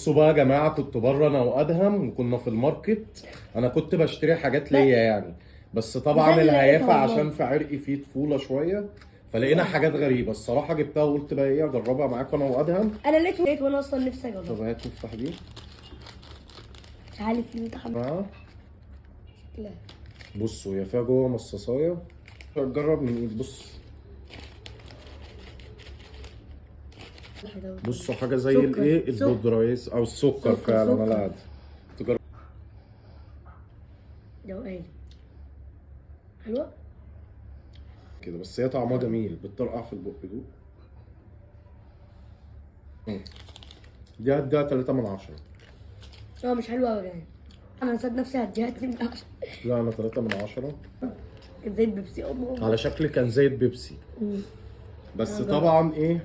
بصوا بقى يا جماعه، كنت بره انا وادهم وكنا في الماركت. انا كنت بشتري حاجات ليا يعني، بس طبعا مثال لقيتها الهيافه والله. عشان في عرقي فيه طفوله شويه، فلقينا حاجات غريبه الصراحه جبتها وقلت بقى ايه اجربها معاكم انا وادهم. انا لقيت وانا اصلا نفسي اجرب. طب هات نفتح دي. مش عارف ليه متحمس. لا بصوا هي فيها جوه مصاصايه، هتجرب من ايد. بصوا حاجه زي سكر. الايه البودره او السكر فعلا. سكر. انا عادي تجرب دوقاني حلوه كده، بس هي طعمها جميل بتطرقع في البق دول. دي هديها 3 من 10. اه مش حلوه قوي يعني. انا نسيت نفسي هديها 2 من 10. لا انا 3 من 10. كانت زي البيبسي الله. على شكل كان زي البيبسي، بس أنا طبعا ايه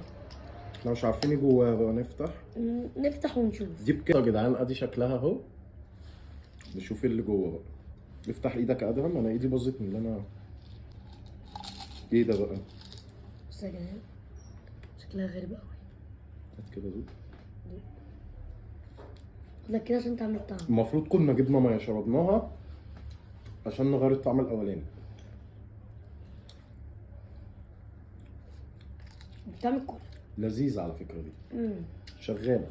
احنا مش عارفين ايه جواها بقى. نفتح نفتح ونشوف. دي بكده يا جدعان، ادي شكلها اهو. نشوف ايه اللي جوه بقى. افتح ايدك يا ادهم، انا ايدي باظت من اللي انا. ايه ده بقى؟ بص يا جدعان شكلها غريب قوي. هات كده دول. خد لك كده عشان تعمل طعم. المفروض كنا جبنا ميه شربناها عشان نغير الطعم الاولاني. بتعمل كل. لذيذة على فكرة دي. شغالة.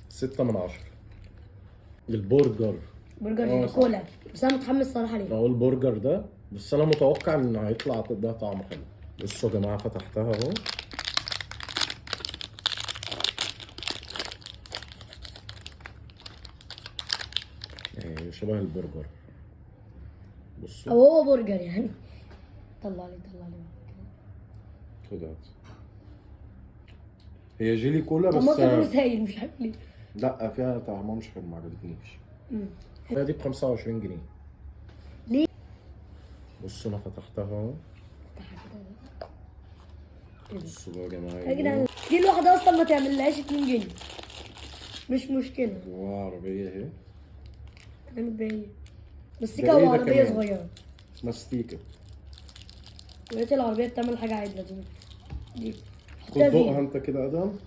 6 من 10. البرجر. برجر كولا، بس انا متحمس صراحه ليه. اهو البرجر ده، بس انا متوقع ان هيطلع ده طعمه حلو. بصوا يا جماعة فتحتها اهو. شبه البرجر. بصوا. او هو برجر يعني. طلع لي خد هات. هي جيلي كولا طب ما بس. كان سايل مش عارف ليه. لا فيها طعمها مش حلو، ما عجبتنيش. هي دي ب 25 جنيه. ليه؟ بصوا انا فتحتها اهو. بصوا بقى يا جماعة. يا جدعان دي الواحدة أصلا ما تعملهاش 2 جنيه. مش مشكلة. جواها عربية اهي. تعمل بيها بس ده إيه ده عربية كمان؟ صغيرة. مستيكة. لقيت العربية بتعمل حاجة عدلة دي. خد دوقها انت كده يا ادهم.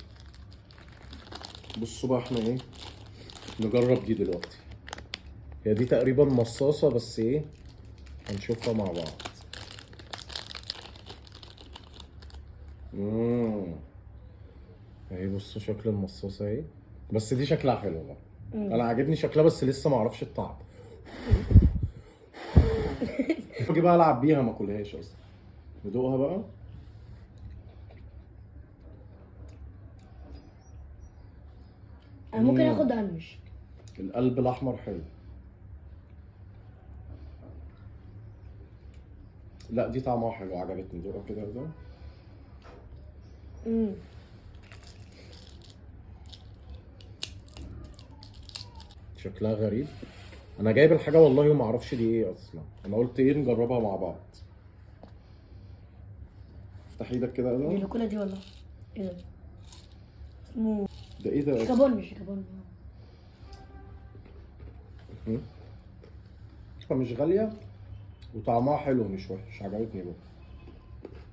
بصوا بقى احنا ايه نجرب دي دلوقتي. هي دي تقريبا مصاصة، بس ايه هنشوفها مع بعض. اهي بصوا شكل المصاصة اهي، بس دي شكلها حلو بقى. انا عاجبني شكلها بس لسه ما اعرفش الطعم. اجي بقى العب بيها ما اكلهاش اصلا. ندوقها بقى. أنا ممكن آخد هنمش. القلب الاحمر حلو. لا دي طعمها حلو عجبتني. دوقها كده ده. شكلها غريب. انا جايب الحاجه والله وما اعرفش دي ايه اصلا. انا قلت ايه نجربها مع بعض. افتح ايدك كده يا دي ادهم. الكولا دي والله. إيه ده؟ اسمه ده ايه ده؟ شيكابون. مش غاليه وطعمها حلو مش وحش، عجبتني بقى.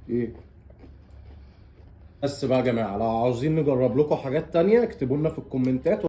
ايه بس بقى يا جماعه، لو عاوزين نجرب لكم حاجات تانية اكتبوا لنا في الكومنتات.